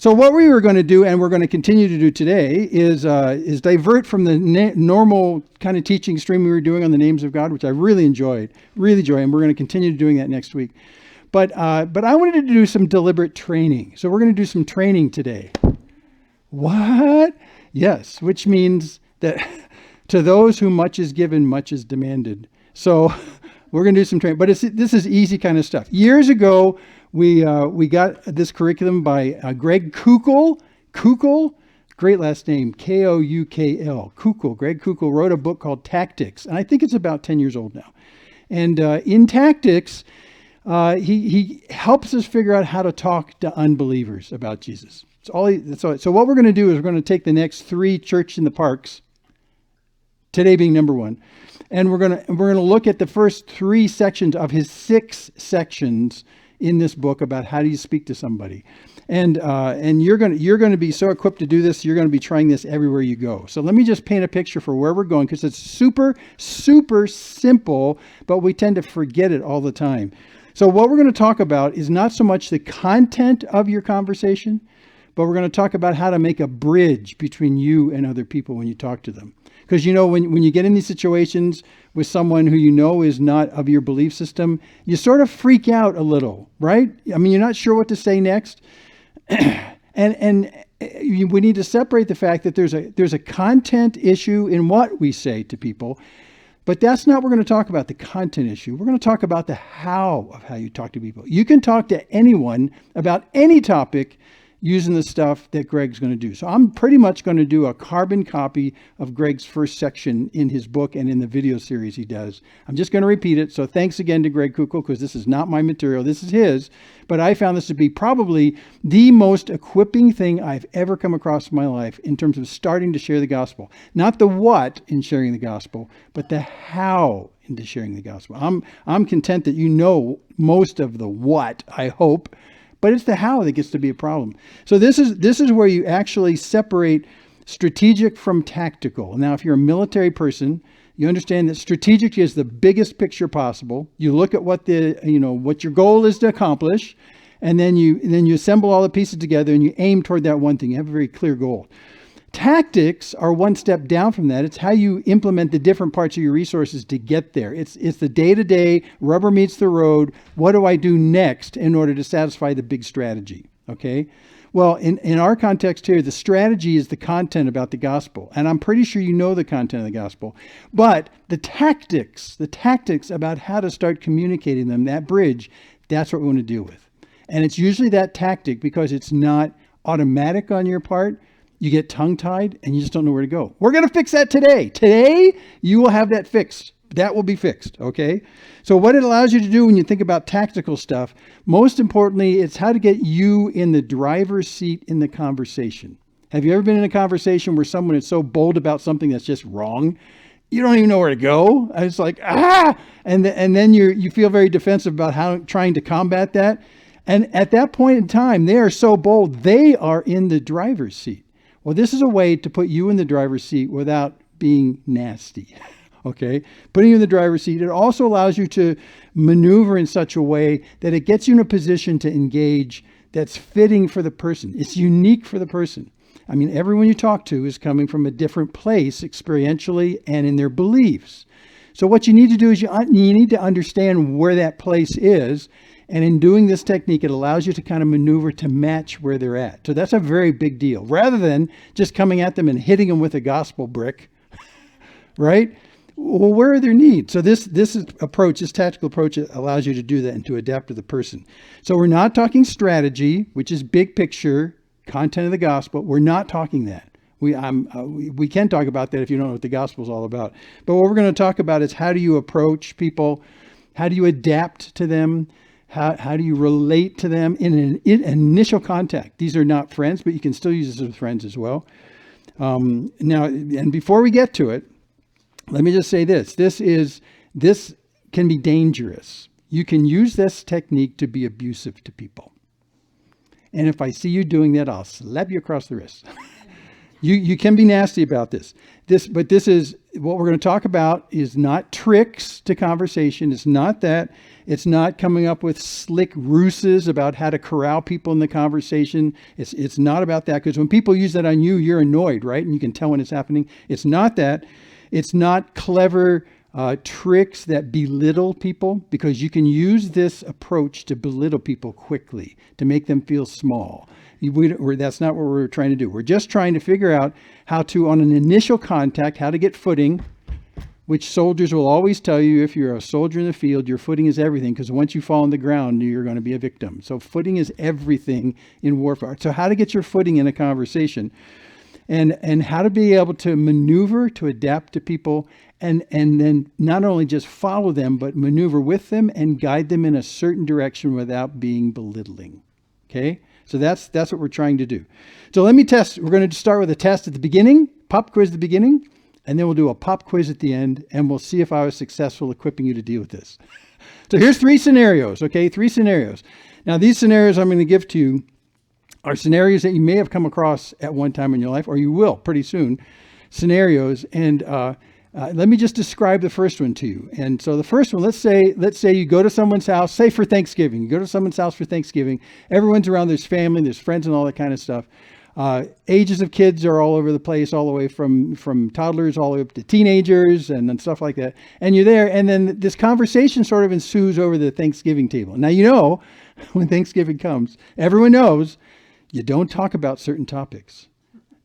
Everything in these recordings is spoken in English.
So what we were going to do, and we're going to continue to do today, is divert from the normal kind of teaching stream we were doing on the names of God, which I really enjoyed, and we're going to continue doing that next week. But I wanted to do some deliberate training. So we're going to do some training today. What? Yes, which means that to those whom much is given, much is demanded. So we're going to do some training, but this is easy kind of stuff. Years ago, we got this curriculum by Greg Koukl. Koukl, great last name, Koukl. Koukl. Greg Koukl wrote a book called Tactics, and I think it's about 10 years old now. And in Tactics, he helps us figure out how to talk to unbelievers about Jesus. So what we're going to do is we're going to take the next 3 Church in the Parks, today being number 1, and we're going to look at the first 3 sections of his 6 sections in this book about how do you speak to somebody. And you're going to be so equipped to do this. You're going to be trying this everywhere you go. So let me just paint a picture for where we're going, because it's super, super simple, but we tend to forget it all the time. So what we're going to talk about is not so much the content of your conversation, but we're going to talk about how to make a bridge between you and other people when you talk to them. Because, when you get in these situations with someone who is not of your belief system, you sort of freak out a little, right? I mean, you're not sure what to say next. And we need to separate the fact that there's a content issue in what we say to people. But that's not what we're going to talk about, the content issue. We're going to talk about the how of how you talk to people. You can talk to anyone about any topic using the stuff that Greg's going to do. So I'm pretty much going to do a carbon copy of Greg's first section in his book and in the video series he does. I'm just going to repeat it. So thanks again to Greg Koukl, because this is not my material. This is his. But I found this to be probably the most equipping thing I've ever come across in my life in terms of starting to share the gospel. Not the what in sharing the gospel, but the how into sharing the gospel. I'm content that you know most of the what, I hope. But it's the how that gets to be a problem. So this is where you actually separate strategic from tactical. Now, if you're a military person, you understand that strategic is the biggest picture possible. You look at what what your goal is to accomplish, and then you assemble all the pieces together and you aim toward that one thing. You have a very clear goal. Tactics are one step down from that. It's how you implement the different parts of your resources to get there. It's the day-to-day, rubber meets the road. What do I do next in order to satisfy the big strategy? Okay. Well, in our context here, the strategy is the content about the gospel. And I'm pretty sure you know the content of the gospel. But the tactics about how to start communicating them, that bridge, that's what we want to deal with. And it's usually that tactic because it's not automatic on your part. You get tongue-tied and you just don't know where to go. We're going to fix that today. Today, you will have that fixed. That will be fixed, okay? So what it allows you to do when you think about tactical stuff, most importantly, it's how to get you in the driver's seat in the conversation. Have you ever been in a conversation where someone is so bold about something that's just wrong? You don't even know where to go. It's like, and then you feel very defensive about trying to combat that. And at that point in time, they are so bold, they are in the driver's seat. Well, this is a way to put you in the driver's seat without being nasty, okay? Putting you in the driver's seat. It also allows you to maneuver in such a way that it gets you in a position to engage that's fitting for the person. It's unique for the person. I mean, everyone you talk to is coming from a different place experientially and in their beliefs. So what you need to do is you need to understand where that place is. And in doing this technique, it allows you to kind of maneuver to match where they're at. So that's a very big deal. Rather than just coming at them and hitting them with a gospel brick, right? Well, where are their needs? So this tactical approach allows you to do that and to adapt to the person. So we're not talking strategy, which is big picture, content of the gospel. We're not talking that. We can talk about that if you don't know what the gospel is all about. But what we're going to talk about is how do you approach people? How do you adapt to them? How do you relate to them in an initial contact? These are not friends, but you can still use this with friends as well. Now, and before we get to it, let me just say this. This can be dangerous. You can use this technique to be abusive to people. And if I see you doing that, I'll slap you across the wrist. You can be nasty about this. But this is what we're going to talk about is not tricks to conversation. It's not that. It's not coming up with slick ruses about how to corral people in the conversation. It's not about that, because when people use that on you, you're annoyed, right? And you can tell when it's happening. It's not that. It's not clever tricks that belittle people, because you can use this approach to belittle people quickly, to make them feel small. That's not what we're trying to do. We're just trying to figure out how to, on an initial contact, how to get footing, which soldiers will always tell you. If you're a soldier in the field, your footing is everything, because once you fall on the ground, you're going to be a victim. So footing is everything in warfare. So how to get your footing in a conversation, and how to be able to maneuver, to adapt to people, and then not only just follow them, but maneuver with them and guide them in a certain direction without being belittling. Okay? So that's what we're trying to do. So let me test. We're going to start with a test at the beginning, pop quiz at the beginning, and then we'll do a pop quiz at the end, and we'll see if I was successful equipping you to deal with this. So here's 3 scenarios, okay? 3 scenarios. Now, these scenarios I'm going to give to you are scenarios that you may have come across at one time in your life, or you will pretty soon, scenarios. And let me just describe the first one to you. And so the first one, let's say you go to someone's house, say for Thanksgiving. You go to someone's house for Thanksgiving. Everyone's around, there's family, there's friends and all that kind of stuff. Ages of kids are all over the place, all the way from toddlers all the way up to teenagers and stuff like that. And you're there, and then this conversation sort of ensues over the Thanksgiving table. Now, you know, when Thanksgiving comes, everyone knows you don't talk about certain topics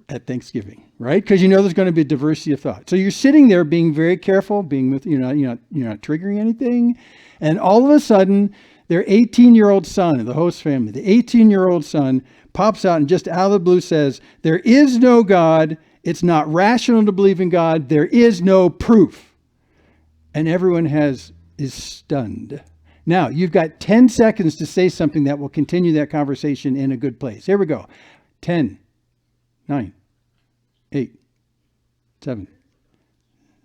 at Thanksgiving, right? Because you know there's going to be a diversity of thought. So you're sitting there being very careful, being with, you're not triggering anything. And all of a sudden, their 18-year-old son of the host family, the 18-year-old son pops out and just out of the blue says, there is no God. It's not rational to believe in God. There is no proof. And everyone is stunned. Now, you've got 10 seconds to say something that will continue that conversation in a good place. Here we go. 10, 9, 8, 7,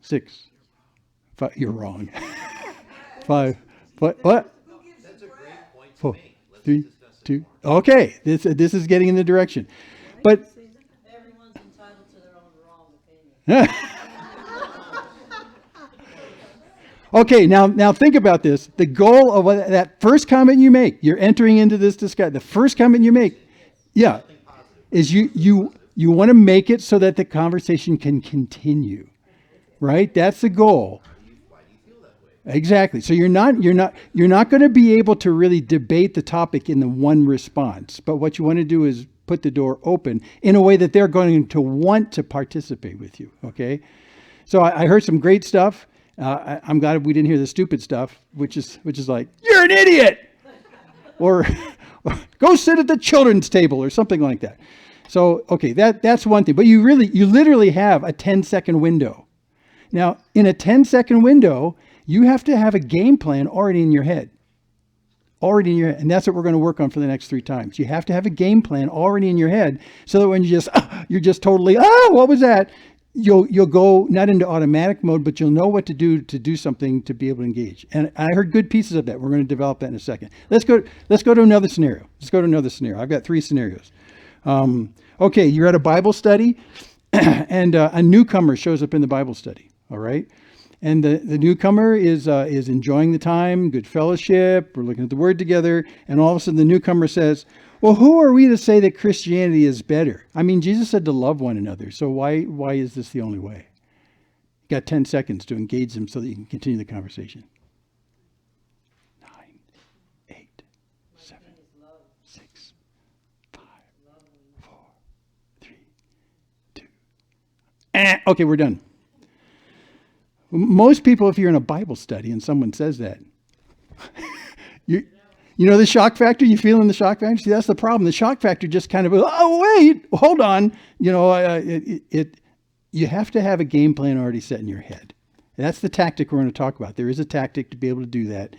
6, 5. You're wrong. 5. What? That's a great point to 4, make. Let's 3, discuss it 2. Okay, this is getting in the direction. But Everyone's entitled to their own wrong opinion. okay, now think about this. The goal of that first comment you make, you're entering into this discussion. The first comment you make, yeah, is you want to make it so that the conversation can continue, right? That's the goal. Why do you feel that way? Exactly. So you're not going to be able to really debate the topic in the one response. But what you want to do is put the door open in a way that they're going to want to participate with you. Okay. So I heard some great stuff. I'm glad we didn't hear the stupid stuff, which is like, you're an idiot, or go sit at the children's table or something like that. So, okay, that's one thing. But you literally have a 10-second window. Now, in a 10-second window, you have to have a game plan already in your head. And that's what we're going to work on for the next 3 times. You have to have a game plan already in your head, so that when you're just totally, what was that? You'll go not into automatic mode, but you'll know what to do something to be able to engage. And I heard good pieces of that. We're going to develop that in a second. Let's go to another scenario. I've got 3 scenarios. Okay, you're at a Bible study, and a newcomer shows up in the Bible study. All right. And the newcomer is enjoying the time, good fellowship. We're looking at the word together. And all of a sudden the newcomer says, well, who are we to say that Christianity is better? I mean, Jesus said to love one another. So why is this the only way? You got 10 seconds to engage them so that you can continue the conversation. 9, 8, 7, 6, 5, 4, 3, 2. Okay, we're done. Most people, if you're in a Bible study and someone says that, you know the shock factor? You feeling the shock factor? See, that's the problem. The shock factor just kind of, oh, wait, hold on. You have to have a game plan already set in your head. That's the tactic we're going to talk about. There is a tactic to be able to do that.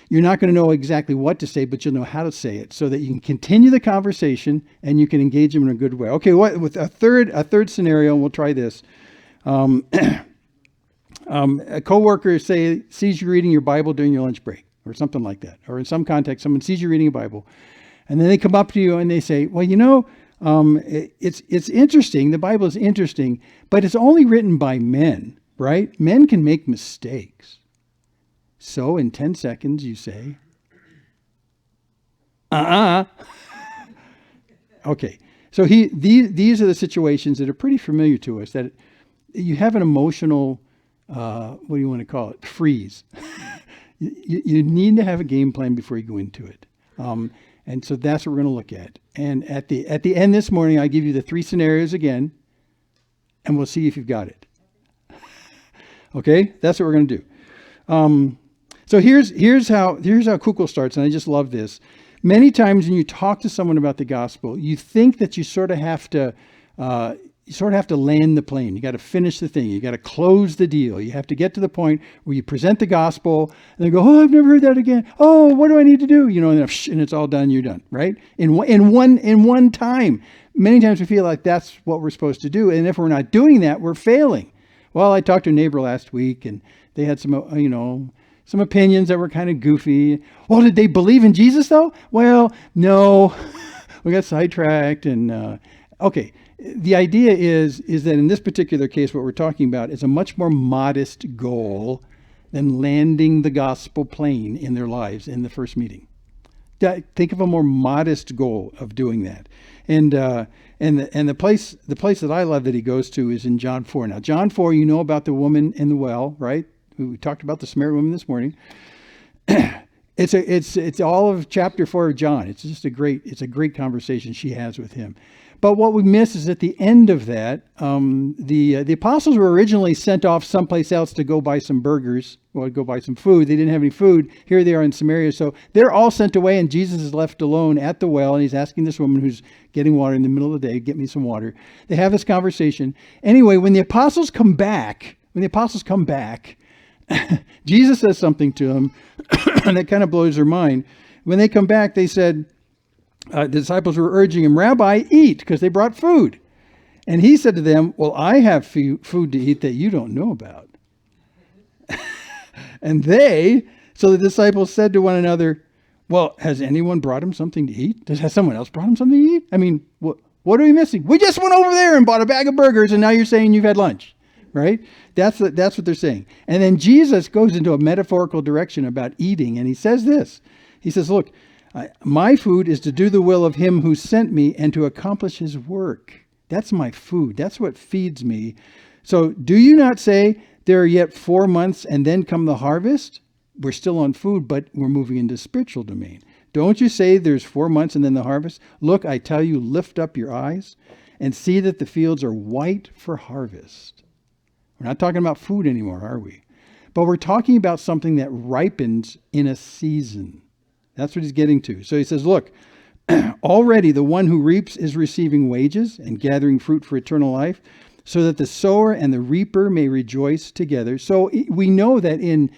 You're not going to know exactly what to say, but you'll know how to say it so that you can continue the conversation and you can engage them in a good way. Okay, with a third scenario, and we'll try this. A coworker sees you reading your Bible during your lunch break or something like that. Or in some context, someone sees you reading a Bible and then they come up to you and they say, well, It's interesting. The Bible is interesting, but it's only written by men, right? Men can make mistakes. So in 10 seconds, you say, Okay. So these are the situations that are pretty familiar to us, that you have an emotional, what do you want to call it? Freeze. You need to have a game plan before you go into it. And so that's what we're going to look at. And at the end this morning, I give you the 3 scenarios again, and we'll see if you've got it. Okay? That's what we're going to do. So here's how Kukul starts, and I just love this. Many times when you talk to someone about the gospel, you think that you sort of have to land the plane. You got to finish the thing. You got to close the deal. You have to get to the point where you present the gospel, and they go, "Oh, I've never heard that again. Oh, what do I need to do?" And it's all done. You're done, right? In one time. Many times we feel like that's what we're supposed to do, and if we're not doing that, we're failing. Well, I talked to a neighbor last week, and they had some opinions that were kind of goofy. Well, did they believe in Jesus though? Well, no, we got sidetracked. And okay, the idea is that in this particular case, what we're talking about is a much more modest goal than landing the gospel plane in their lives in the first meeting. Think of a more modest goal of doing that. And the place that I love that he goes to is in John 4. Now, John 4, you know about the woman in the well, right? We talked about the Samaritan woman this morning. It's all of chapter 4 of John. It's just a great conversation she has with him. But what we miss is at the end of that, the apostles were originally sent off someplace else to go buy some burgers, go buy some food. They didn't have any food. Here they are in Samaria. So they're all sent away, and Jesus is left alone at the well, and he's asking this woman who's getting water in the middle of the day, "Get me some water." They have this conversation. Anyway, when the apostles come back, Jesus says something to them that kind of blows their mind. When they come back, they said, the disciples were urging him, "Rabbi, eat," because they brought food. And he said to them, "Well, I have food to eat that you don't know about." So the disciples said to one another, "Well, has anyone brought him something to eat? Has someone else brought him something to eat? I mean, what are we missing? We just went over there and bought a bag of burgers, and now you're saying you've had lunch." Right? That's what they're saying. And then Jesus goes into a metaphorical direction about eating, and he says this. He says, "Look, my food is to do the will of him who sent me and to accomplish his work. That's my food. That's what feeds me. So do you not say, 'There are yet 4 months and then come the harvest'?" We're still on food, but we're moving into spiritual domain. "Don't you say there's 4 months and then the harvest? Look, I tell you, lift up your eyes and see that the fields are white for harvest." We're not talking about food anymore, are we? But we're talking about something that ripens in a season. That's what he's getting to. So he says, look, already the one who reaps is receiving wages and gathering fruit for eternal life, so that the sower and the reaper may rejoice together. So we know that in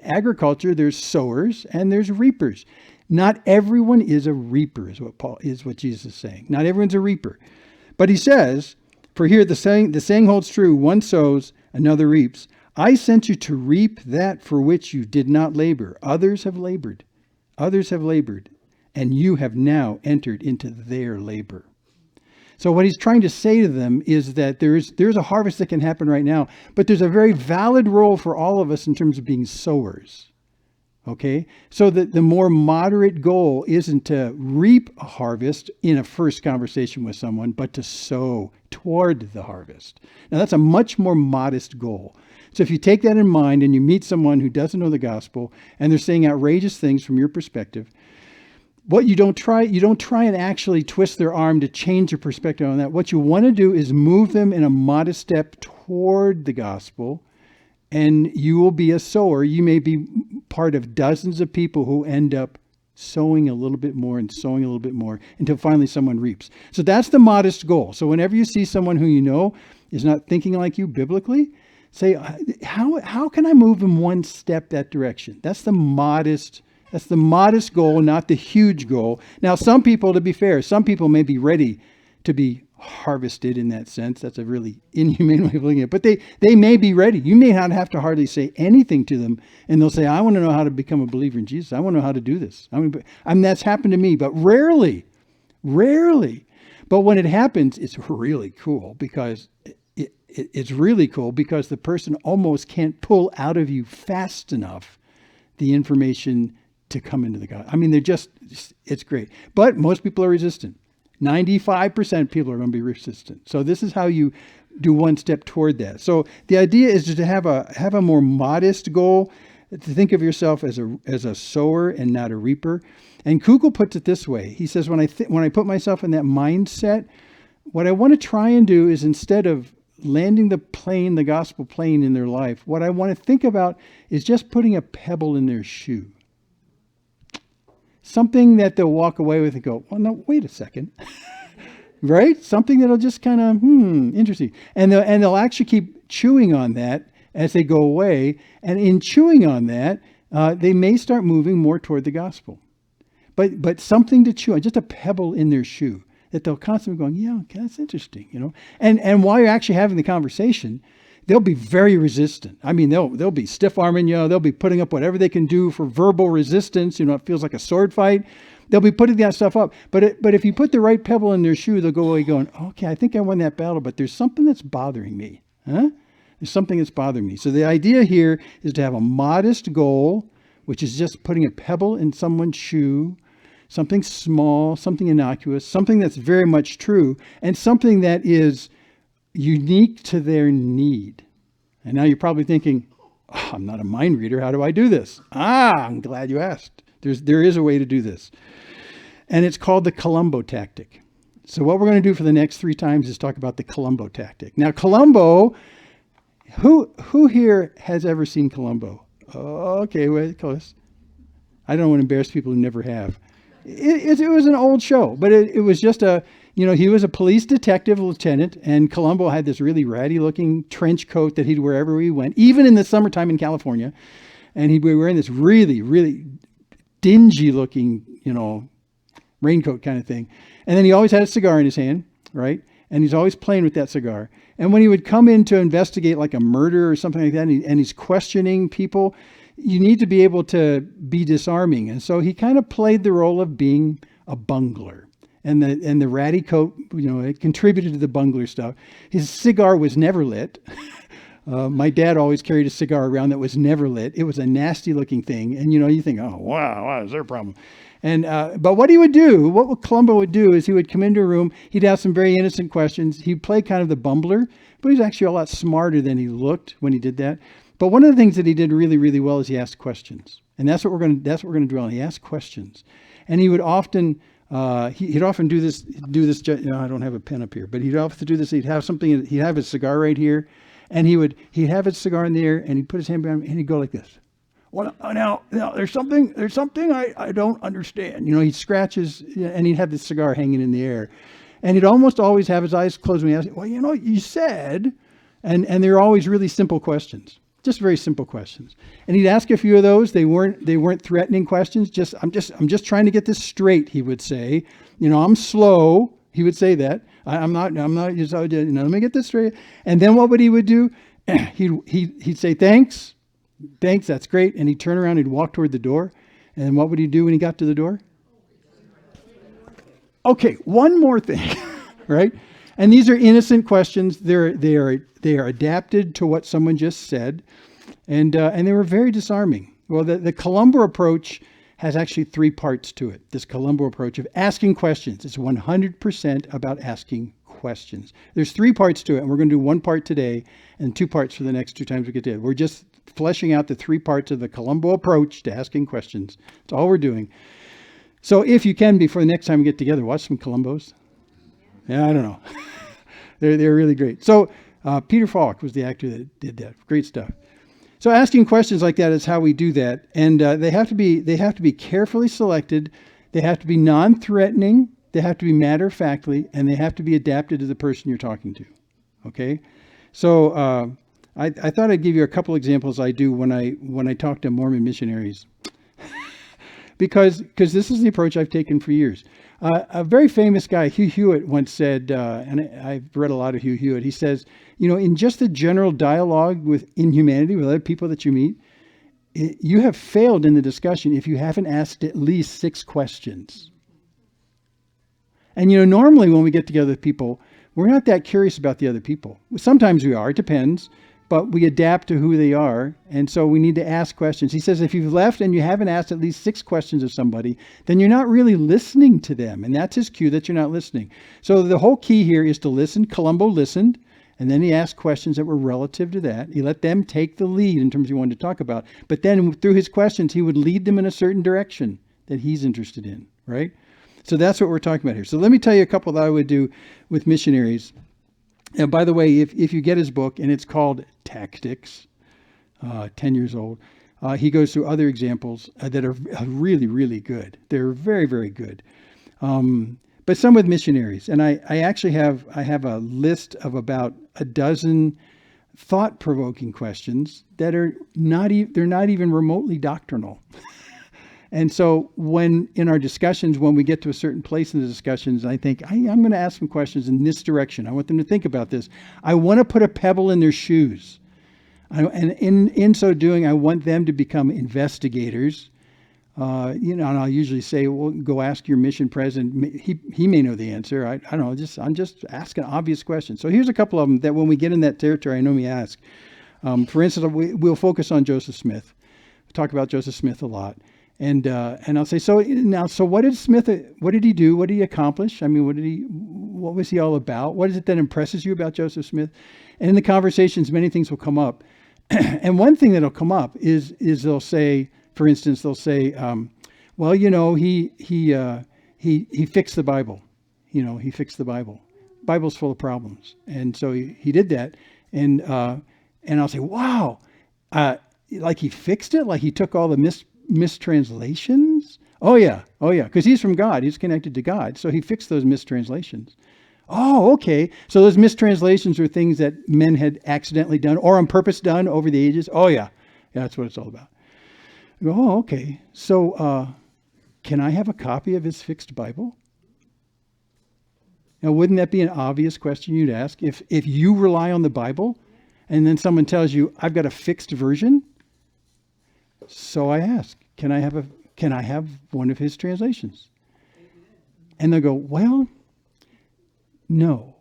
agriculture, there's sowers and there's reapers. Not everyone is a reaper, is what Jesus is saying. Not everyone's a reaper. But he says, for here the saying holds true, one sows, another reaps. I sent you to reap that for which you did not labor. Others have labored, and you have now entered into their labor. So what he's trying to say to them is that there's a harvest that can happen right now, but there's a very valid role for all of us in terms of being sowers. Okay, so that the more moderate goal isn't to reap a harvest in a first conversation with someone, but to sow toward the harvest. Now that's a much more modest goal. So if you take that in mind and you meet someone who doesn't know the gospel and they're saying outrageous things from your perspective, what you don't try and actually twist their arm to change their perspective on that. What you want to do is move them in a modest step toward the gospel, and you will be a sower. You may be part of dozens of people who end up sowing a little bit more and sowing a little bit more until finally someone reaps. So that's the modest goal. So whenever you see someone who you know is not thinking like you biblically, say, how can I move them one step that direction? That's the modest goal, not the huge goal. Now, some people, to be fair, some people may be ready to be harvested in that sense. That's a really inhumane way of looking at it. But they may be ready. You may not have to hardly say anything to them, and they'll say, I want to know how to become a believer in Jesus. I want to know how to do this. I mean, that's happened to me, but rarely. But when it happens, it's really cool because it's really cool because the person almost can't pull out of you fast enough the information to come into the God. I mean, it's great. But most people are resistant. 95% of people are going to be resistant. So this is how you do one step toward that. So the idea is to have a more modest goal, to think of yourself as a sower and not a reaper. And Kugel puts it this way. He says, when I put myself in that mindset, what I want to try and do is, instead of landing the gospel plane in their life, what I want to think about is just putting a pebble in their shoe. Something that they'll walk away with and go, well, no, wait a second. Right? Something that'll just kind of, interesting. And they'll actually keep chewing on that as they go away. And in chewing on that, they may start moving more toward the gospel. But something to chew on, just a pebble in their shoe that they'll constantly going, yeah, okay, that's interesting, you know. And while you're actually having the conversation, they'll be very resistant. I mean, they'll be stiff-arming you. They'll be putting up whatever they can do for verbal resistance. You know, it feels like a sword fight. They'll be putting that stuff up. But if you put the right pebble in their shoe, they'll go away going, okay, I think I won that battle, but there's something that's bothering me. Huh? There's something that's bothering me. So the idea here is to have a modest goal, which is just putting a pebble in someone's shoe, something small, something innocuous, something that's very much true, and something that is unique to their need. And now you're probably thinking, oh, I'm not a mind reader. How do I do this? I'm glad you asked. There is a way to do this. And it's called the Columbo tactic. So what we're going to do for the next 3 times is talk about the Columbo tactic. Now, Columbo, who here has ever seen Columbo? Okay, wait, close. I don't want to embarrass people who never have. It was an old show, but it was just he was a police detective lieutenant, and Columbo had this really ratty looking trench coat that he'd wear wherever he went, even in the summertime in California. And he'd be wearing this really, really dingy looking, raincoat kind of thing. And then he always had a cigar in his hand, right? And he's always playing with that cigar. And when he would come in to investigate like a murder or something like that, and he's questioning people, you need to be able to be disarming. And so he kind of played the role of being a bungler. And the ratty coat, it contributed to the bungler stuff. His cigar was never lit. My dad always carried a cigar around that was never lit. It was a nasty looking thing. And, you think, oh, wow, is there a problem? And but what Columbo would do is he would come into a room. He'd ask some very innocent questions. He'd play kind of the bumbler, but he was actually a lot smarter than he looked when he did that. But one of the things that he did really, really well is he asked questions. And that's what we're going to drill on. He asked questions. And he would often he'd often do this. I don't have a pen up here, but he'd often do this. He'd have his cigar right here, and he'd have his cigar in the air, and he'd put his hand behind him, and he'd go like this. Well, now there's something I don't understand. He'd scratch and he'd have the cigar hanging in the air, and he'd almost always have his eyes closed when he asked, well, you said, and they're always really simple questions. Just very simple questions. And he'd ask a few of those. They weren't threatening questions. I'm just trying to get this straight, he would say. I'm slow. He would say that. I'm not, let me get this straight. And then what would he would do? He'd say, thanks, that's great. And he'd turn around, he'd walk toward the door. And then what would he do when he got to the door? Okay, one more thing, right? And these are innocent questions. They are adapted to what someone just said, and they were very disarming. Well, the Columbo approach has actually 3 parts to it. This Columbo approach of asking questions. It's 100% about asking questions. There's 3 parts to it, and we're going to do 1 part today and 2 parts for the next 2 times we get to it. We're just fleshing out the 3 parts of the Columbo approach to asking questions. That's all we're doing. So if you can, before the next time we get together, watch some Columbos. Yeah, I don't know. They're really great. So Peter Falk was the actor that did that. Great stuff. So asking questions like that is how we do that, and they have to be carefully selected. They have to be non-threatening. They have to be matter-of-factly, and they have to be adapted to the person you're talking to. Okay. So I thought I'd give you a couple examples I do when I talk to Mormon missionaries, because this is the approach I've taken for years. A very famous guy, Hugh Hewitt, once said, and I've read a lot of Hugh Hewitt, he says, in just the general dialogue in humanity with other people that you meet, you have failed in the discussion if you haven't asked at least 6 questions. And, normally when we get together with people, we're not that curious about the other people. Sometimes we are, it depends, but we adapt to who they are. And so we need to ask questions. He says, if you've left and you haven't asked at least 6 questions of somebody, then you're not really listening to them. And that's his cue that you're not listening. So the whole key here is to listen. Columbo listened, and then he asked questions that were relative to that. He let them take the lead in terms of what he wanted to talk about. But then through his questions, he would lead them in a certain direction that he's interested in, right? So that's what we're talking about here. So let me tell you a couple that I would do with missionaries. And by the way, if you get his book, and it's called Tactics, 10 years old, he goes through other examples that are really, really good. They're very, very good. But some with missionaries. And I actually have a list of about a dozen thought-provoking questions that are they're not even remotely doctrinal. And so in our discussions, when we get to a certain place in the discussions, I think, I'm going to ask them questions in this direction. I want them to think about this. I want to put a pebble in their shoes. And in so doing, I want them to become investigators. And I'll usually say, well, go ask your mission president. He may know the answer. I don't know. I'm just asking obvious questions. So here's a couple of them that when we get in that territory, I know we ask. For instance, we'll focus on Joseph Smith. We talk about Joseph Smith a lot. And I'll say, so what did Smith, what did he do? What did he accomplish? I mean, what was he all about? What is it that impresses you about Joseph Smith? And in the conversations, many things will come up. And one thing that'll come up is they'll say, for instance, well, he fixed the Bible. He fixed the Bible. Bible's full of problems. And so he did that. And I'll say, wow, like he fixed it? Like he took all the mistranslations? Oh yeah. Because he's from God. He's connected to God. So he fixed those mistranslations. Oh, okay. So those mistranslations were things that men had accidentally done or on purpose done over the ages. Oh yeah. Yeah, that's what it's all about. I go, oh, okay. So can I have a copy of his fixed Bible? Now, wouldn't that be an obvious question you'd ask? If you rely on the Bible and then someone tells you, I've got a fixed version. So I ask, can I have one of his translations? And they'll go, well, no.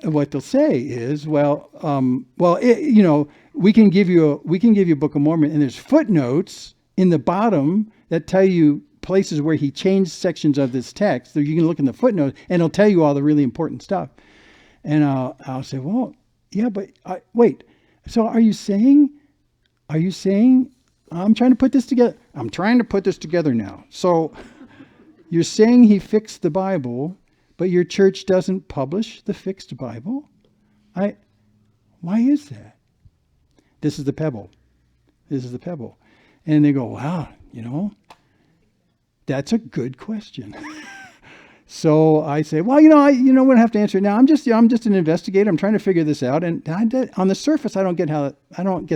What they'll say is, we can give you a Book of Mormon, and there's footnotes in the bottom that tell you places where he changed sections of this text. So you can look in the footnotes, and it'll tell you all the really important stuff. And I'll say, well, yeah, but wait. So are you saying? I'm trying to put this together. I'm trying to put this together now. So you're saying he fixed the Bible, but your church doesn't publish the fixed Bible? Why is that? This is the pebble. And they go, wow, that's a good question. So I say, well, I wouldn't have to answer it now. I'm just an investigator. I'm trying to figure this out. And on the surface, I don't get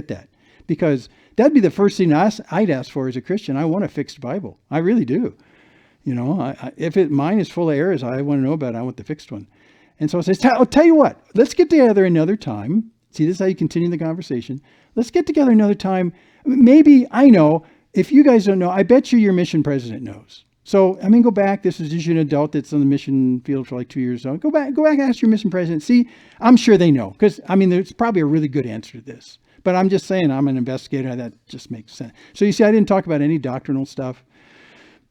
that, because that'd be the first thing I'd ask for as a Christian. I want a fixed Bible. I really do. If mine is full of errors, I want to know about it. I want the fixed one. And so I say, I'll tell you what, let's get together another time. See, this is how you continue the conversation. Let's get together another time. Maybe, I know, if you guys don't know, I bet you your mission president knows. So, go back. This is usually an adult that's on the mission field for like 2 years. So go back and ask your mission president. See, I'm sure they know, because, there's probably a really good answer to this. But I'm just saying, I'm an investigator. That just makes sense. So you see, I didn't talk about any doctrinal stuff.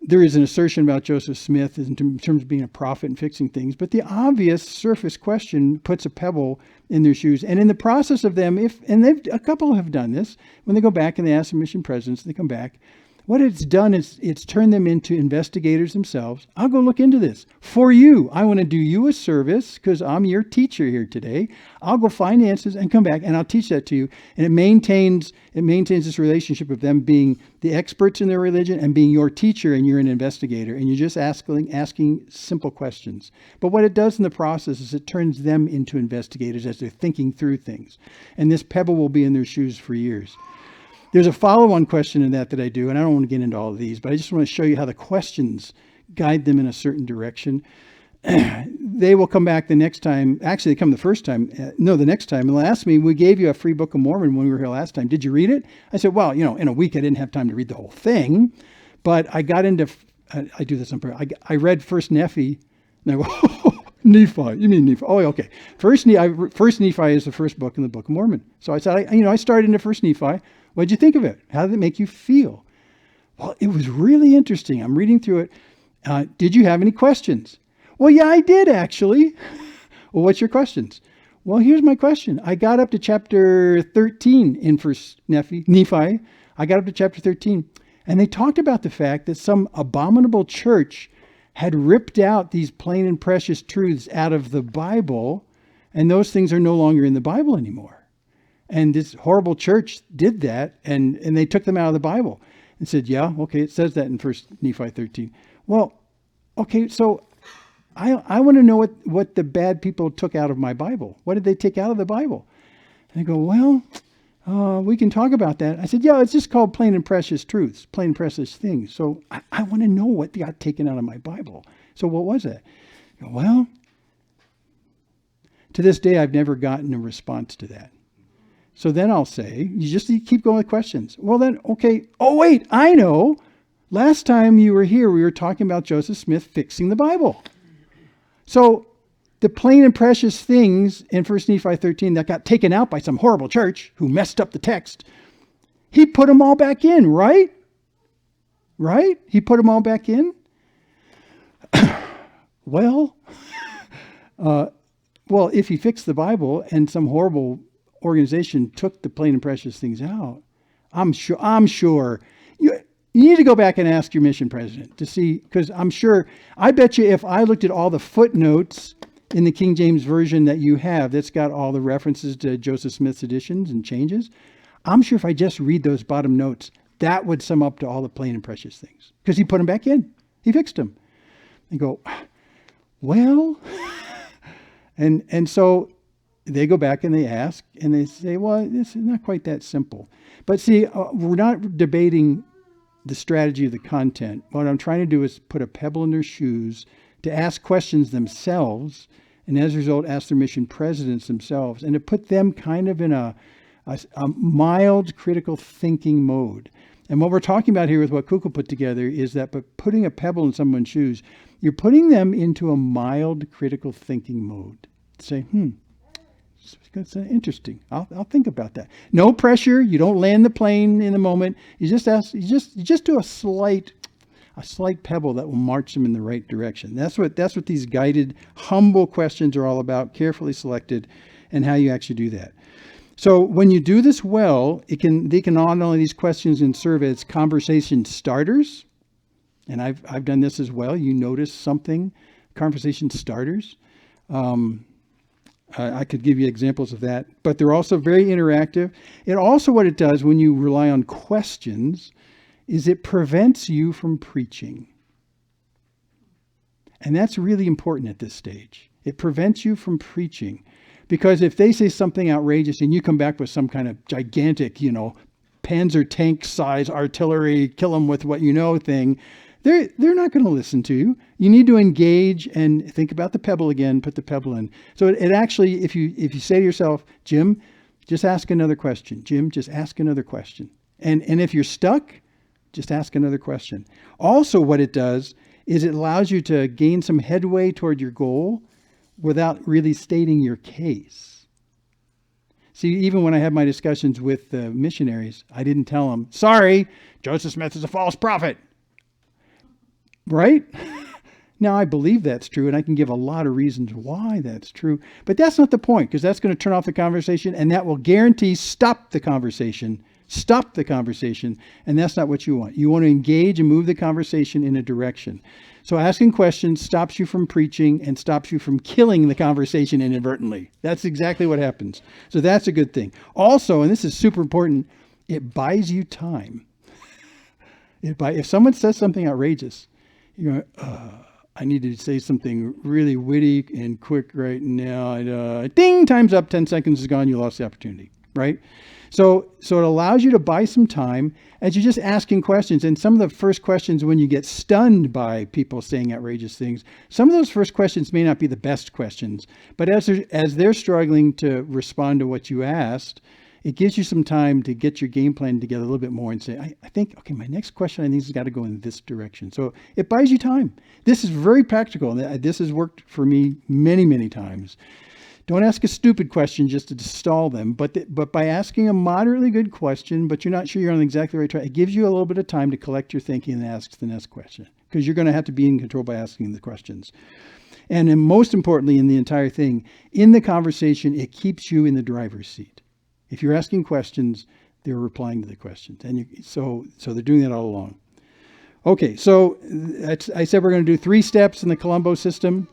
There is an assertion about Joseph Smith in terms of being a prophet and fixing things, but the obvious surface question puts a pebble in their shoes. And in the process of them, a couple have done this, when they go back and they ask the mission presidents, they come back, what it's done is it's turned them into investigators themselves. I'll go look into this for you. I want to do you a service because I'm your teacher here today. I'll go find answers and come back and I'll teach that to you. And it maintains this relationship of them being the experts in their religion and being your teacher, and you're an investigator and you're just asking simple questions. But what it does in the process is it turns them into investigators as they're thinking through things. And this pebble will be in their shoes for years. There's a follow-on question in that I do, and I don't want to get into all of these, but I just want to show you how the questions guide them in a certain direction. They will come back the next time. Actually, they come the first time. The next time. And they'll ask me, we gave you a free Book of Mormon when we were here last time. Did you read it? I said, well, in a week I didn't have time to read the whole thing, but I got into I do this on purpose. I read First Nephi, and I go, Nephi. You mean Nephi? Oh, okay. First Nephi is the first book in the Book of Mormon. So I said, I started into First Nephi. What did you think of it? How did it make you feel? Well, it was really interesting. I'm reading through it. Did you have any questions? Well, yeah, I did actually. Well, what's your questions? Well, here's my question. I got up to chapter 13 in First Nephi. I got up to chapter 13, and they talked about the fact that some abominable church had ripped out these plain and precious truths out of the Bible, and those things are no longer in the Bible anymore. And this horrible church did that, and they took them out of the Bible and said, yeah, okay, it says that in First Nephi 13. Well, okay, so I want to know what the bad people took out of my Bible. What did they take out of the Bible? And they go, well, we can talk about that. I said, yeah, it's just called plain and precious truths, plain and precious things. So I want to know what got taken out of my Bible. So what was it? Go, well, to this day, I've never gotten a response to that. So then I'll say, you keep going with questions. Well then, okay. Oh wait, I know. Last time you were here, we were talking about Joseph Smith fixing the Bible. So the plain and precious things in 1 Nephi 13 that got taken out by some horrible church who messed up the text, he put them all back in, right? Right? He put them all back in? Well, if he fixed the Bible and some horrible organization took the plain and precious things out, I'm sure you need to go back and ask your mission president to see, because I bet you if I looked at all the footnotes in the King James Version that you have, that's got all the references to Joseph Smith's additions and changes, I'm sure if I just read those bottom notes, that would sum up to all the plain and precious things, because he put them back in. He fixed them. And go, well, and so they go back and they ask and they say, well, this is not quite that simple. But see, we're not debating the strategy of the content. What I'm trying to do is put a pebble in their shoes to ask questions themselves, and as a result, ask their mission presidents themselves, and to put them kind of in a mild critical thinking mode. And what we're talking about here with what Kukul put together is that by putting a pebble in someone's shoes, you're putting them into a mild critical thinking mode. Say, that's interesting. I'll think about that. No pressure. You don't land the plane in the moment. You just ask. You just do a slight pebble that will march them in the right direction. That's what these guided, humble questions are all about. Carefully selected, and how you actually do that. So when you do this well, they can not only these questions can serve as conversation starters, and I've done this as well. You notice something, conversation starters. I could give you examples of that, but they're also very interactive. It also, what it does when you rely on questions is it prevents you from preaching. And that's really important at this stage. It prevents you from preaching, because if they say something outrageous and you come back with some kind of gigantic, Panzer tank size artillery, kill them with what you know thing, they're not going to listen to you. You need to engage and think about the pebble again, put the pebble in. So it actually, if you say to yourself, Jim, just ask another question. Jim, just ask another question. And if you're stuck, just ask another question. Also, what it does is it allows you to gain some headway toward your goal without really stating your case. See, even when I had my discussions with the missionaries, I didn't tell them, sorry, Joseph Smith is a false prophet. Right? Now, I believe that's true, and I can give a lot of reasons why that's true. But that's not the point, because that's going to turn off the conversation, and that will guarantee stop the conversation, and that's not what you want. You want to engage and move the conversation in a direction. So asking questions stops you from preaching and stops you from killing the conversation inadvertently. That's exactly what happens. So that's a good thing. Also, and this is super important, it buys you time. If someone says something outrageous, I need to say something really witty and quick right now. Ding, time's up, 10 seconds is gone, you lost the opportunity, right? So it allows you to buy some time as you're just asking questions. And some of the first questions, when you get stunned by people saying outrageous things, some of those first questions may not be the best questions. But as they're struggling to respond to what you asked, it gives you some time to get your game plan together a little bit more and say, I think, okay, my next question I think has got to go in this direction. So it buys you time. This is very practical. And this has worked for me many, many times. Don't ask a stupid question just to stall them, but by asking a moderately good question, but you're not sure you're on exactly the right track, it gives you a little bit of time to collect your thinking and ask the next question, because you're going to have to be in control by asking the questions. And then most importantly in the entire thing, in the conversation, it keeps you in the driver's seat. If you're asking questions, they're replying to the questions. And so they're doing that all along. Okay, so I said we're going to do 3 steps in the Columbo system.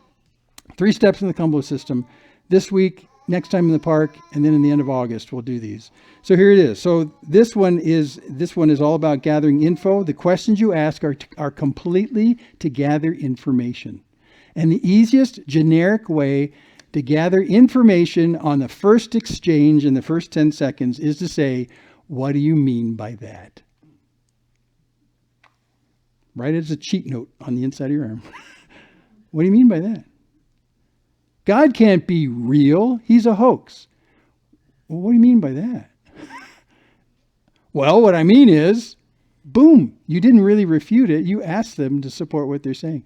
3 steps in the Columbo system. This week, next time in the park, and then in the end of August, we'll do these. So here it is. So this one is all about gathering info. The questions you ask are completely to gather information. And the easiest generic way to gather information on the first exchange in the first 10 seconds is to say, what do you mean by that? Right as a cheat note on the inside of your arm. What do you mean by that? God can't be real. He's a hoax. Well, what do you mean by that? Well, what I mean is, boom, you didn't really refute it. You asked them to support what they're saying.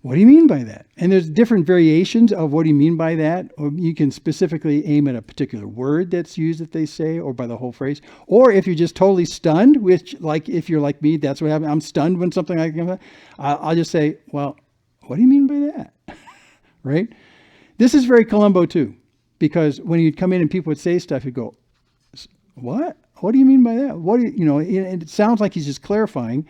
What do you mean by that? And there's different variations of what do you mean by that? Or you can specifically aim at a particular word that's used that they say, or by the whole phrase. Or if you're just totally stunned, which, like, if you're like me, that's what happens. I'm stunned when something like that. I'll just say, well, what do you mean by that? Right? This is very Columbo too, because when you'd come in and people would say stuff, you'd go, what? What do you mean by that? What do you, and it sounds like he's just clarifying.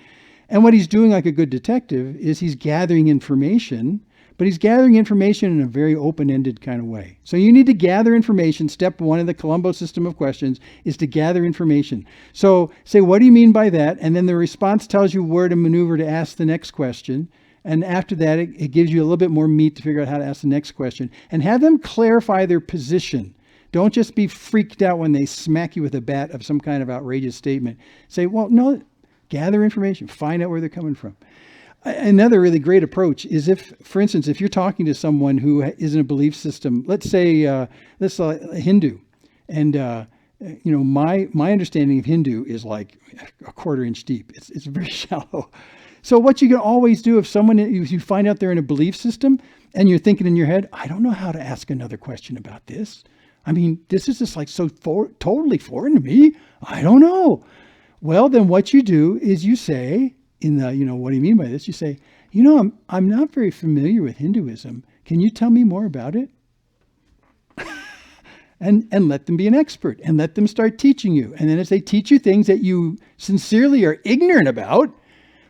And what he's doing, like a good detective, is he's gathering information, but he's gathering information in a very open-ended kind of way. So you need to gather information. Step 1 of the Columbo system of questions is to gather information. So say, what do you mean by that? And then the response tells you where to maneuver to ask the next question. And after that, it gives you a little bit more meat to figure out how to ask the next question. And have them clarify their position. Don't just be freaked out when they smack you with a bat of some kind of outrageous statement. Say, well, no, gather information. Find out where they're coming from. Another really great approach is if, for instance, if you're talking to someone who is in a belief system, let's say a Hindu. And, my understanding of Hindu is like a 1/4 inch deep. It's very shallow. So what you can always do if you find out they're in a belief system and you're thinking in your head, I don't know how to ask another question about this. I mean, this is just like so totally foreign to me. I don't know. Well, then what you do is you say in the, what do you mean by this? You say, I'm not very familiar with Hinduism. Can you tell me more about it? and let them be an expert and let them start teaching you. And then as they teach you things that you sincerely are ignorant about,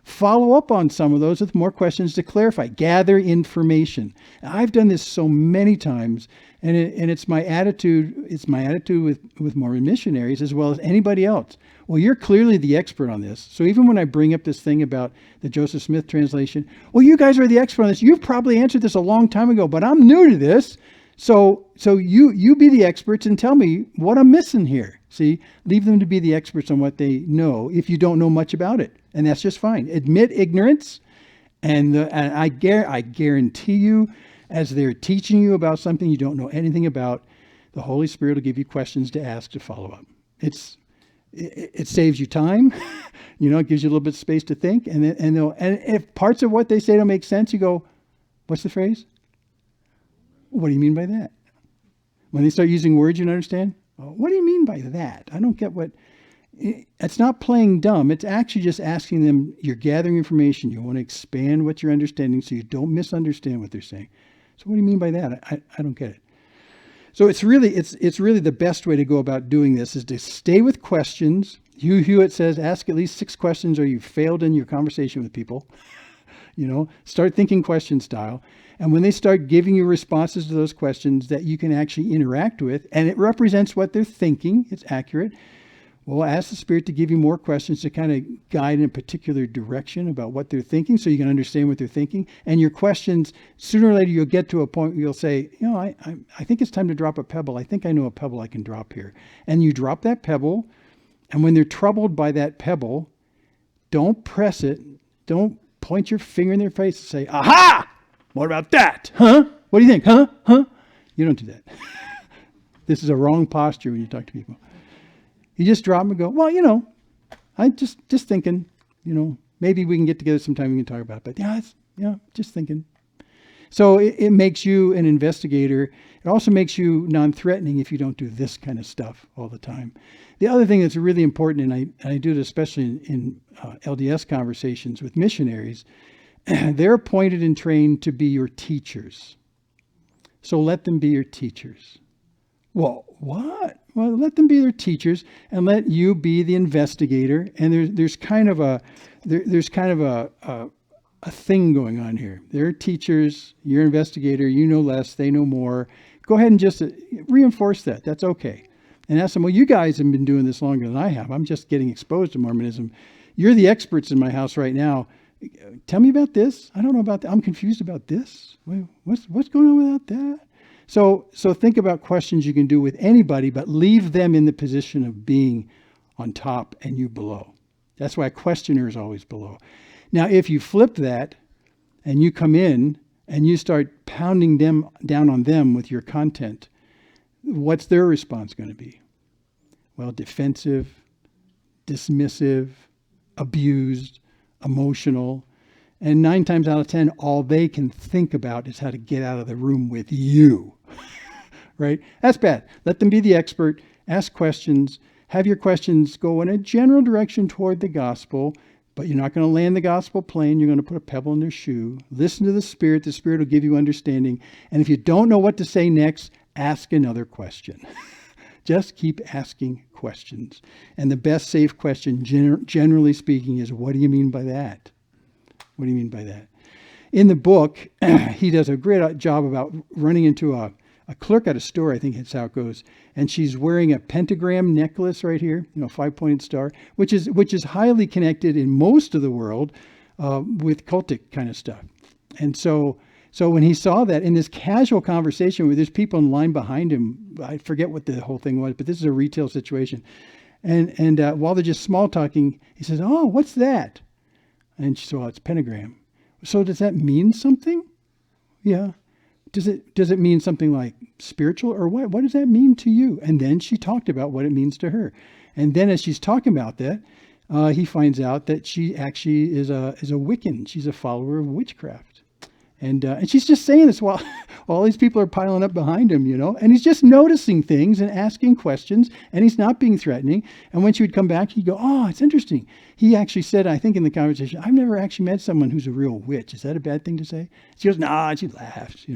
follow up on some of those with more questions to clarify. Gather information. I've done this so many times, and it's my attitude. It's my attitude with Mormon missionaries as well as anybody else. Well, you're clearly the expert on this. So even when I bring up this thing about the Joseph Smith translation, well, you guys are the expert on this. You've probably answered this a long time ago, but I'm new to this. So you be the experts and tell me what I'm missing here. See, leave them to be the experts on what they know if you don't know much about it. And that's just fine. Admit ignorance. And I guarantee you, as they're teaching you about something you don't know anything about, the Holy Spirit will give you questions to ask to follow up. It saves you time. It gives you a little bit of space to think. And if parts of what they say don't make sense, you go, what's the phrase? What do you mean by that? When they start using words you don't understand, what do you mean by that? I don't get what. It's not playing dumb. It's actually just asking them, you're gathering information. You want to expand what you're understanding so you don't misunderstand what they're saying. So what do you mean by that? I don't get it. So it's really the best way to go about doing this is to stay with questions. Hugh Hewitt says, ask at least 6 questions or you've failed in your conversation with people. Start thinking question style. And when they start giving you responses to those questions that you can actually interact with, and it represents what they're thinking, it's accurate, well, ask the Spirit to give you more questions to kind of guide in a particular direction about what they're thinking so you can understand what they're thinking. And your questions, sooner or later, you'll get to a point where you'll say, I think it's time to drop a pebble. I think I know a pebble I can drop here. And you drop that pebble. And when they're troubled by that pebble, don't press it. Don't point your finger in their face and say, aha! What about that? Huh? What do you think? Huh? You don't do that. This is a wrong posture when you talk to people. You just drop them and go, well, I just thinking, maybe we can get together sometime we can talk about it. But just thinking. So it makes you an investigator. It also makes you non-threatening if you don't do this kind of stuff all the time. The other thing that's really important, and I do it especially in LDS conversations with missionaries, they're appointed and trained to be your teachers. So let them be your teachers. Well, what? Well, let them be their teachers and let you be the investigator. And there's kind of a thing going on here. They're teachers, you're an investigator, you know less, they know more. Go ahead and just reinforce that. That's okay. And ask them, well, you guys have been doing this longer than I have. I'm just getting exposed to Mormonism. You're the experts in my house right now. Tell me about this. I don't know about that. I'm confused about this. What's going on without that? So think about questions you can do with anybody, but leave them in the position of being on top and you below. That's why a questioner is always below. Now, if you flip that and you come in and you start pounding them down on them with your content, what's their response going to be? Well, defensive, dismissive, abused, emotional. And 9 times out of 10, all they can think about is how to get out of the room with you. Right? That's bad. Let them be the expert. Ask questions. Have your questions go in a general direction toward the gospel, but you're not going to land the gospel plane. You're going to put a pebble in their shoe. Listen to the Spirit. The Spirit will give you understanding. And if you don't know what to say next, ask another question. Just keep asking questions. And the best safe question, generally speaking, is, what do you mean by that? What do you mean by that? In the book, he does a great job about running into a clerk at a store, I think that's how it goes. And she's wearing a pentagram necklace right here, 5-pointed star, which is highly connected in most of the world with cultic kind of stuff. And so when he saw that in this casual conversation where there's people in line behind him, I forget what the whole thing was, but this is a retail situation. And while they're just small talking, he says, "Oh, what's that?" And she said, "Well, it's pentagram." So does that mean something? Yeah. Does it mean something like spiritual or what? What does that mean to you? And then she talked about what it means to her. And then as she's talking about that, he finds out that she actually is a Wiccan. She's a follower of witchcraft. And she's just saying this while all these people are piling up behind him, and he's just noticing things and asking questions, and he's not being threatening. And when she would come back, he'd go, "Oh, it's interesting." He actually said, I think in the conversation, "I've never actually met someone who's a real witch. Is that a bad thing to say?" She goes, "Nah," and she laughs,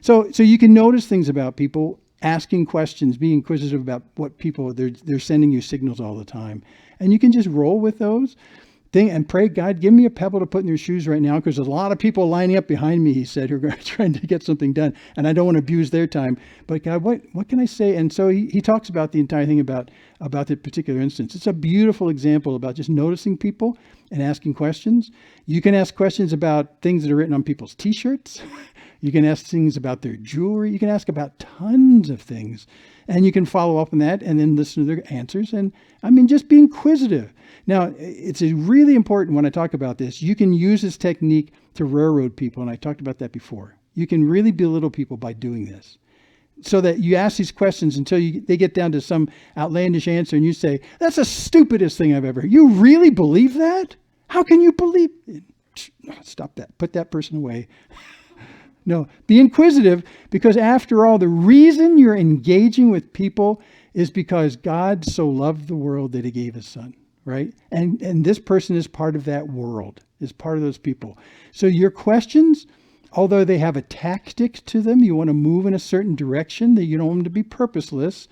So you can notice things about people, asking questions, being inquisitive about what people, they're sending you signals all the time. And you can just roll with those. And pray, "God, give me a pebble to put in their shoes right now, because there's a lot of people lining up behind me," he said, who are trying to get something done, and I don't want to abuse their time. But God, what can I say? And so he talks about the entire thing about the particular instance. It's a beautiful example about just noticing people and asking questions. You can ask questions about things that are written on people's T-shirts. You can ask things about their jewelry. You can ask about tons of things. And you can follow up on that and then listen to their answers. And just be inquisitive. Now, it's really important when I talk about this. You can use this technique to railroad people. And I talked about that before. You can really belittle people by doing this. So that you ask these questions until they get down to some outlandish answer. And you say, "That's the stupidest thing I've ever heard. You really believe that? How can you believe it?" Stop that. Put that person away. No, be inquisitive, because after all, the reason you're engaging with people is because God so loved the world that he gave his son, right? And this person is part of that world, is part of those people. So your questions, although they have a tactic to them, you want to move in a certain direction, that you don't want them to be purposeless,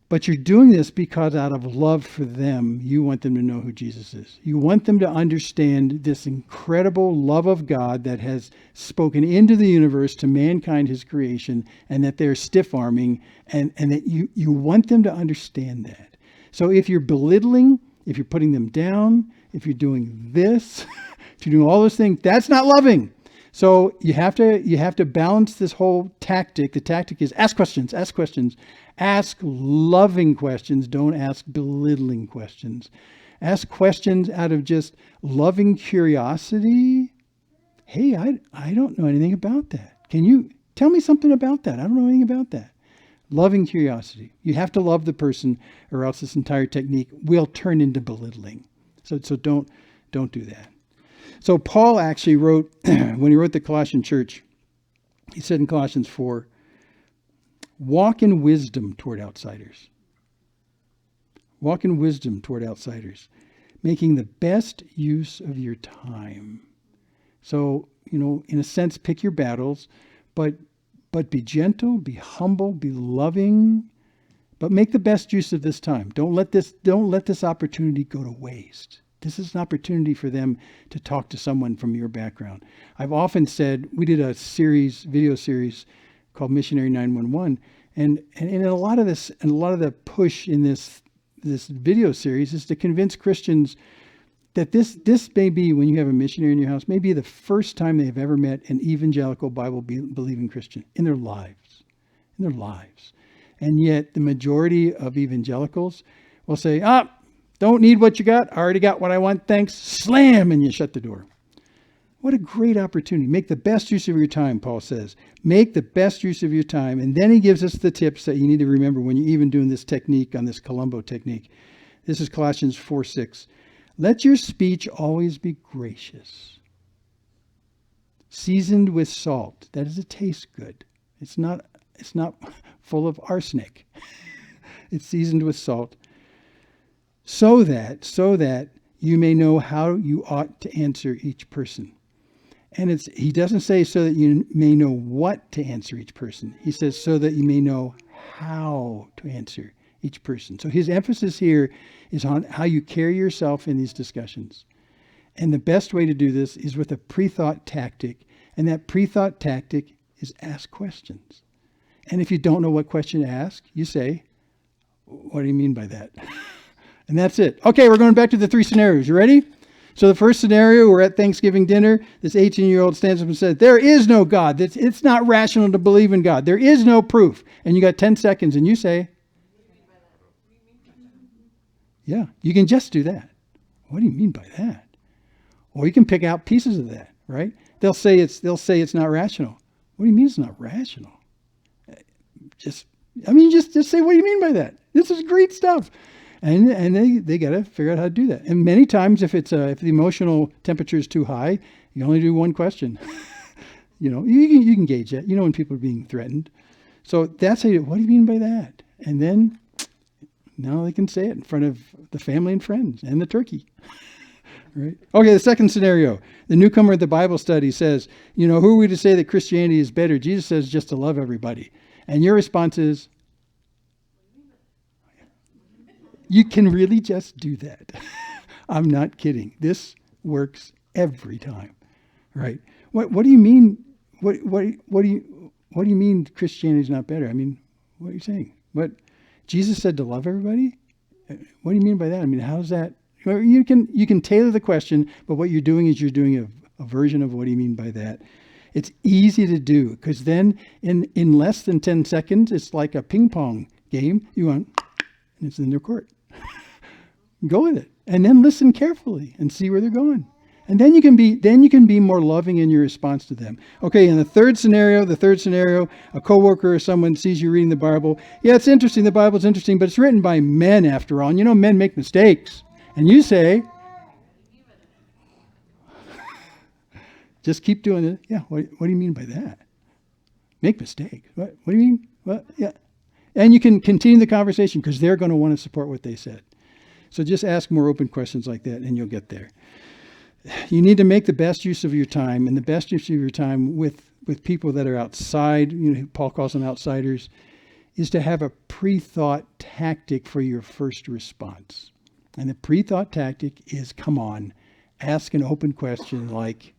but you're doing this because out of love for them, you want them to know who Jesus is. You want them to understand this incredible love of God that has spoken into the universe to mankind, his creation, and that they're stiff-arming, and that you want them to understand that. So if you're belittling, if you're putting them down, if you're doing this, if you're doing all those things, that's not loving. So you have to balance this whole tactic. The tactic is ask questions, ask questions. Ask loving questions. Don't ask belittling questions. Ask questions out of just loving curiosity. "Hey, I don't know anything about that. Can you tell me something about that? I don't know anything about that." Loving curiosity. You have to love the person, or else this entire technique will turn into belittling. So don't do that. So Paul actually wrote, when he wrote the Colossian church, he said in Colossians 4, walk in wisdom toward outsiders. Walk in wisdom toward outsiders, making the best use of your time. So, in a sense, pick your battles, but be gentle, be humble, be loving, but make the best use of this time. Don't let this opportunity go to waste. This is an opportunity for them to talk to someone from your background. I've often said, we did a video series called Missionary 911, and in a lot of this, and a lot of the push in this video series is to convince Christians that this may be, when you have a missionary in your house, may be the first time they've ever met an evangelical Bible believing Christian in their lives. And yet the majority of evangelicals will say, don't need what you got. I already got what I want. Thanks. Slam, and you shut the door. What a great opportunity. Make the best use of your time, Paul says. Make the best use of your time. And then he gives us the tips that you need to remember when you're even doing this technique, on this Columbo technique. This is Colossians 4:6. Let your speech always be gracious, seasoned with salt. That is, it tastes good. It's not full of arsenic. It's seasoned with salt. So that you may know how you ought to answer each person. And he doesn't say so that you may know what to answer each person. He says so that you may know how to answer each person. So his emphasis here is on how you carry yourself in these discussions. And the best way to do this is with a pre-thought tactic. And that pre-thought tactic is ask questions. And if you don't know what question to ask, you say, what do you mean by that? And that's it. Okay, we're going back to the 3 scenarios. You ready? So the first scenario, we're at Thanksgiving dinner. This 18-year-old stands up and says, there is no God. It's not rational to believe in God. There is no proof. And you got 10 seconds and you say, yeah, you can just do that. What do you mean by that? Or you can pick out pieces of that, right? They'll say it's not rational. What do you mean it's not rational? Just say, what do you mean by that? This is great stuff. And they got to figure out how to do that. And many times, if the emotional temperature is too high, you only do one question. You can gauge that. When people are being threatened. So that's what do you mean by that? And then now they can say it in front of the family and friends and the turkey. Right? Okay, the second scenario. The newcomer at the Bible study says, who are we to say that Christianity is better? Jesus says just to love everybody. And your response is, you can really just do that. I'm not kidding. This works every time, right? What do you mean? What do you mean Christianity is not better? I mean, what are you saying? What Jesus said to love everybody? What do you mean by that? I mean, how's that? You can tailor the question, but what you're doing is you're doing a version of what do you mean by that. It's easy to do because then in less than 10 seconds, it's like a ping pong game. You want, and it's in their court. Go with it, and then listen carefully and see where they're going. And then you can be more loving in your response to them. Okay, in the third scenario, a coworker or someone sees you reading the Bible. Yeah, it's interesting. The Bible's interesting, but it's written by men after all. Men make mistakes. And you say, just keep doing it. Yeah, what do you mean by that? Make mistakes. What do you mean? What? Yeah. And you can continue the conversation because they're going to want to support what they said. So just ask more open questions like that and you'll get there. You need to make the best use of your time, and the best use of your time with people that are outside, Paul calls them outsiders, is to have a pre-thought tactic for your first response. And the pre-thought tactic is, come on, ask an open question like,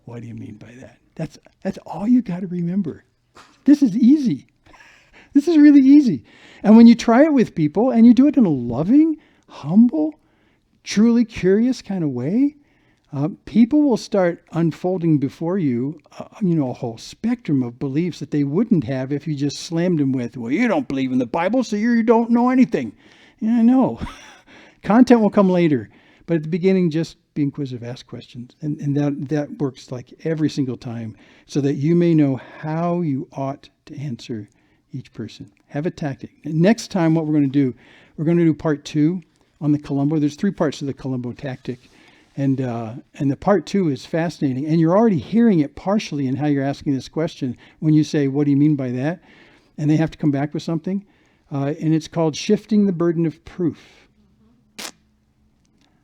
what do you mean by that? That's all you got to remember. This is easy. This is really easy. And when you try it with people and you do it in a loving, humble, truly curious kind of way, people will start unfolding before you, a whole spectrum of beliefs that they wouldn't have if you just slammed them with, well, you don't believe in the Bible, so you don't know anything. Yeah, I know. Content will come later. But at the beginning, just be inquisitive, ask questions. And that works like every single time so that you may know how you ought to answer each person. Have a tactic. And next time, what we're going to do part 2 on the Columbo. There's 3 parts to the Columbo tactic. And the part 2 is fascinating. And you're already hearing it partially in how you're asking this question when you say, what do you mean by that? And they have to come back with something. And it's called shifting the burden of proof.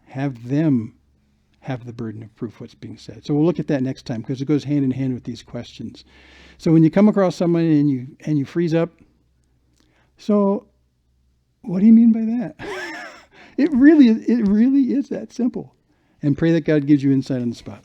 Have them have the burden of proof what's being said. So we'll look at that next time because it goes hand in hand with these questions. So when you come across someone and you freeze up, so what do you mean by that? It really is that simple. And pray that God gives you insight on the spot.